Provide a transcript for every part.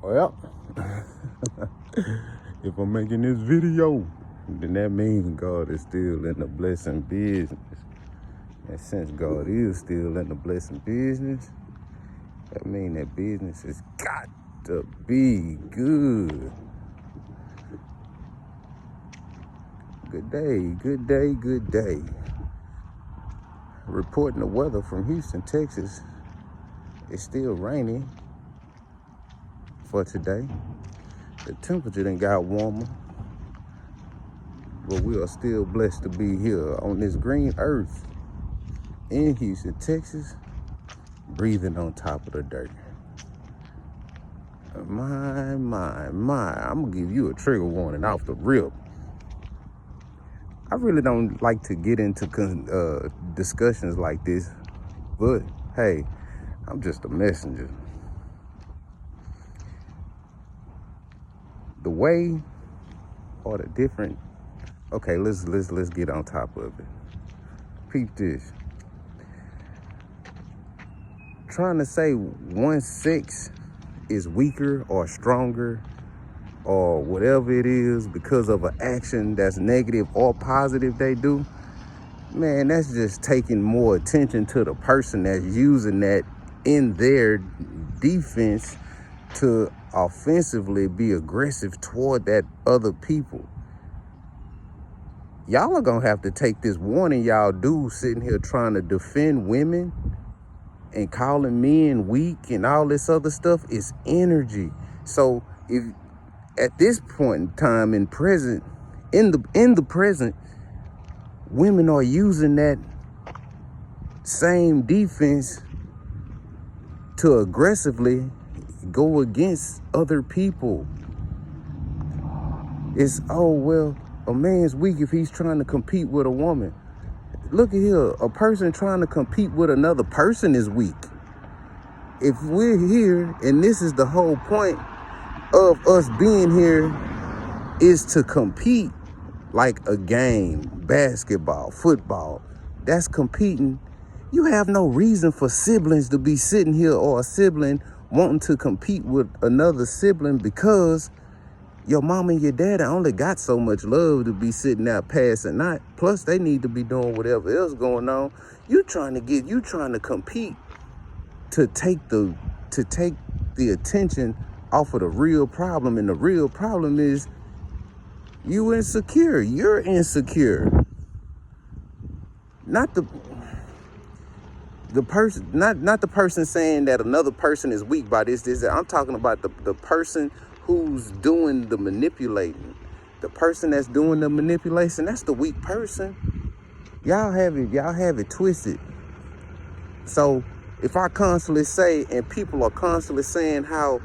Well, if I'm making this video, then that means God is still in the blessing business. And since God is still in the blessing business, that means that business has got to be good. Good day, good day, good day. Reporting the weather from Houston, Texas. It's still raining for today. The temperature done got warmer, but we are still blessed to be here on this green earth in Houston, Texas, breathing on top of the dirt. My, I'm gonna give you a trigger warning off the rip. I really don't like to get into discussions like this, but hey, I'm just a messenger. The way or the different, okay, let's get on top of it. Peep this. Trying to say one sex is weaker or stronger or whatever it is because of an action that's negative or positive they do, man, that's just taking more attention to the person that's using that in their defense to offensively be aggressive toward that other people. Y'all are gonna have to take this warning y'all do sitting here trying to defend women and calling men weak and all this other stuff is energy. So if at this point in time in the present, women are using that same defense to aggressively go against other people. It's, oh, well, a man's weak if he's trying to compete with a woman. Look at here, a person trying to compete with another person is weak. If we're here, and this is the whole point of us being here, is to compete like a game, basketball, football, that's competing. You have no reason for siblings to be sitting here or a sibling wanting to compete with another sibling because your mom and your dad only got so much love to be sitting out passing out. Plus, they need to be doing whatever else going on. You trying to compete to take the attention off of the real problem, and the real problem is you insecure. You're insecure. Not the person, not the person saying that another person is weak by this. I'm talking about the person who's doing the manipulating. The person that's doing the manipulation, that's the weak person. Y'all have it twisted. So if I constantly say, and people are constantly saying how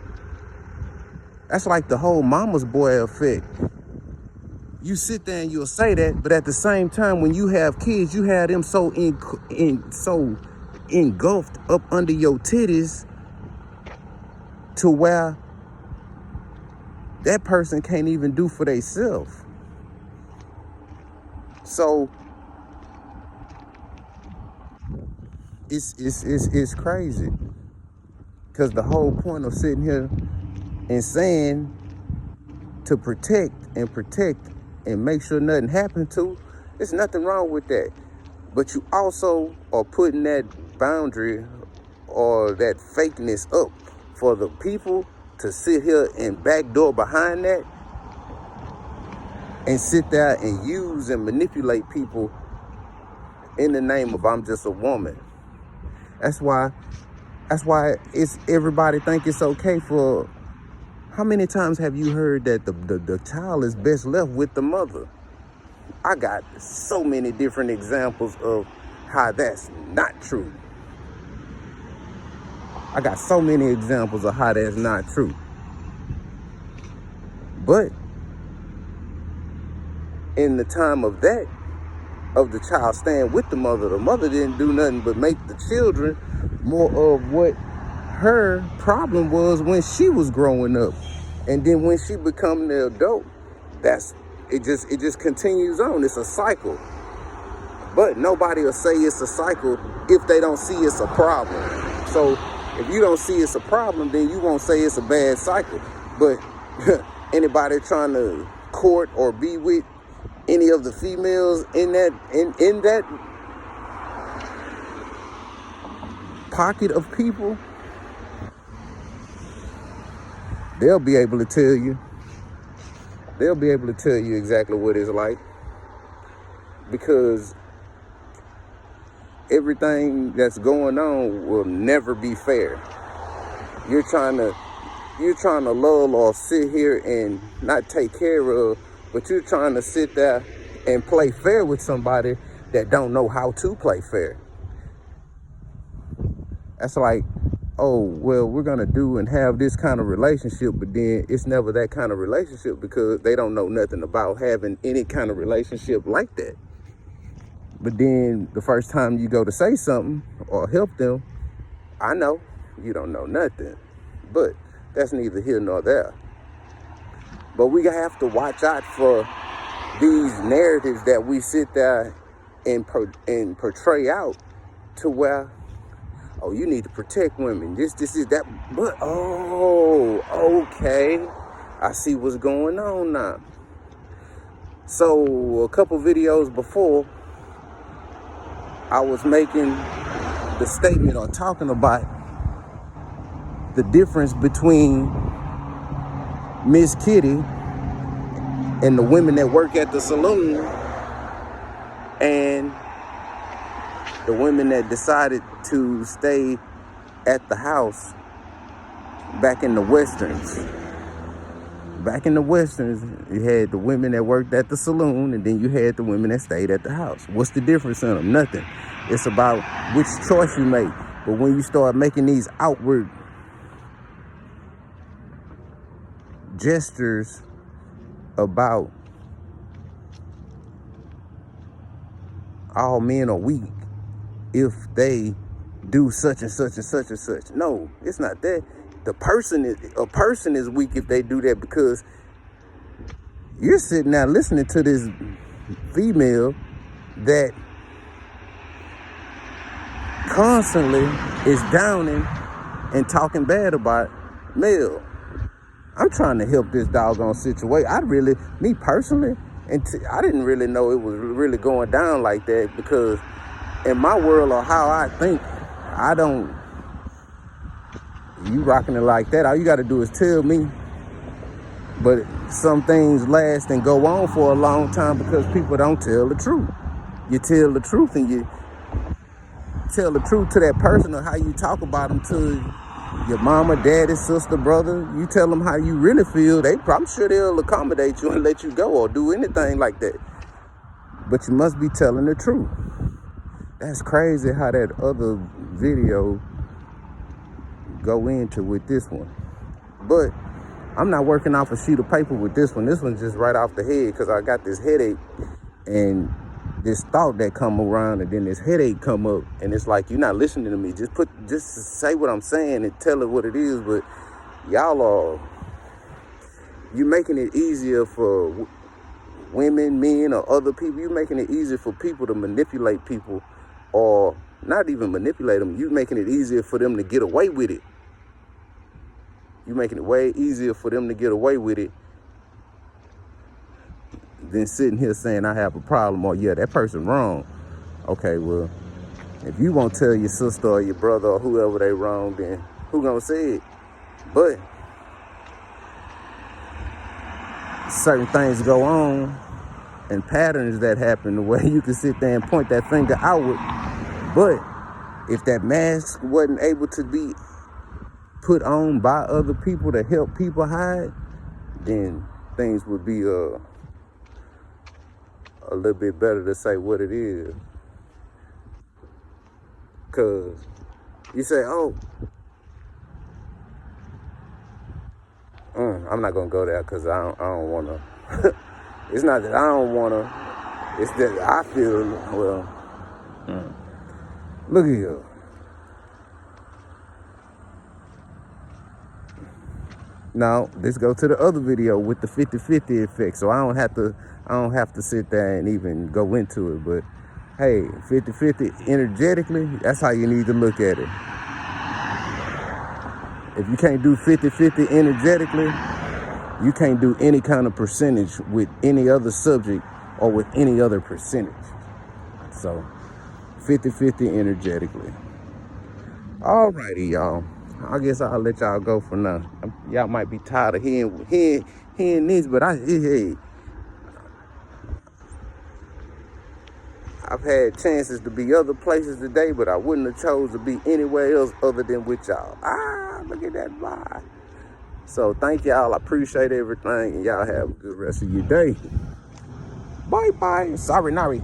that's like the whole mama's boy effect. You sit there and you'll say that, but at the same time, when you have kids, you have them so engulfed up under your titties to where that person can't even do for themselves. So it's crazy, because the whole point of sitting here and saying to protect and make sure nothing happened to, there's nothing wrong with that. But you also are putting that boundary or that fakeness up for the people to sit here and backdoor behind that and sit there and use and manipulate people in the name of I'm just a woman. That's why it's everybody think it's okay for. How many times have you heard that the child is best left with the mother? I got so many different examples of how that's not true. I got so many examples of how that's not true. But in the time of the child staying with the mother didn't do nothing but make the children more of what her problem was when she was growing up. And then when she become the adult, it just continues on. It's a cycle. But nobody will say it's a cycle if they don't see it's a problem. So If you don't see it's a problem, then you won't say it's a bad cycle. But anybody trying to court or be with any of the females in that pocket of people, they'll be able to tell you. They'll be able to tell you exactly what it's like, because everything that's going on will never be fair. You're trying to lull or sit here and not take care of, but you're trying to sit there and play fair with somebody that don't know how to play fair. That's like, oh, well, we're gonna do and have this kind of relationship, but then it's never that kind of relationship because they don't know nothing about having any kind of relationship like that. But then the first time you go to say something or help them, I know you don't know nothing, but that's neither here nor there. But we have to watch out for these narratives that we sit there and portray out to where, oh, you need to protect women. This is that. But, oh, okay. I see what's going on now. So a couple videos before, I was making the statement or talking about the difference between Miss Kitty and the women that work at the saloon and the women that decided to stay at the house back in the Westerns. Back in the Westerns, you had the women that worked at the saloon, and then you had the women that stayed at the house. What's the difference in them? Nothing. It's about which choice you make. But when you start making these outward gestures about all men are weak if they do such and such and such and such. No, it's not that. A person is weak if they do that, because you're sitting there listening to this female that constantly is downing and talking bad about male. I'm trying to help this doggone situation. Me personally, I didn't really know it was really going down like that, because in my world or how I think, you rocking it like that, all you got to do is tell me. But some things last and go on for a long time because people don't tell the truth. You tell the truth, and you tell the truth to that person, or how you talk about them to your mama, daddy, sister, brother. You tell them how you really feel. I'm sure they'll accommodate you and let you go or do anything like that. But you must be telling the truth. That's crazy how that other video go into with this one. But I'm not working off a sheet of paper with this one. This one's just right off the head, because I got this headache and this thought that come around, and then this headache come up, and it's like, you're not listening to me. Just say what I'm saying and tell it what it is. But you're making it easier for women, men, or other people. You're making it easier for people to manipulate people, or not even manipulate them. You're making it easier for them to get away with it. You're making it way easier for them to get away with it than sitting here saying I have a problem, or yeah, that person wrong. Okay, well, if you won't tell your sister or your brother or whoever they wrong, then who gonna say it? But certain things go on and patterns that happen the way you can sit there and point that finger outward. But if that mask wasn't able to be put on by other people to help people hide, then things would be a little bit better to say what it is. Because you say, oh, I'm not going to go there because I don't want to. It's not that I don't want to. It's that I feel, well, look at you. Now, let's go to the other video with the 50-50 effect. So I don't have to sit there and even go into it. But hey, 50-50 energetically, that's how you need to look at it. If you can't do 50-50 energetically, you can't do any kind of percentage with any other subject or with any other percentage. So 50-50 energetically. Alrighty, y'all. I guess I'll let y'all go for now. Y'all might be tired of hearing this, but hey, I've had chances to be other places today, but I wouldn't have chose to be anywhere else other than with y'all. Look at that vibe. So thank y'all. I appreciate everything, and y'all have a good rest of your day. Bye bye. Sorry, Nari.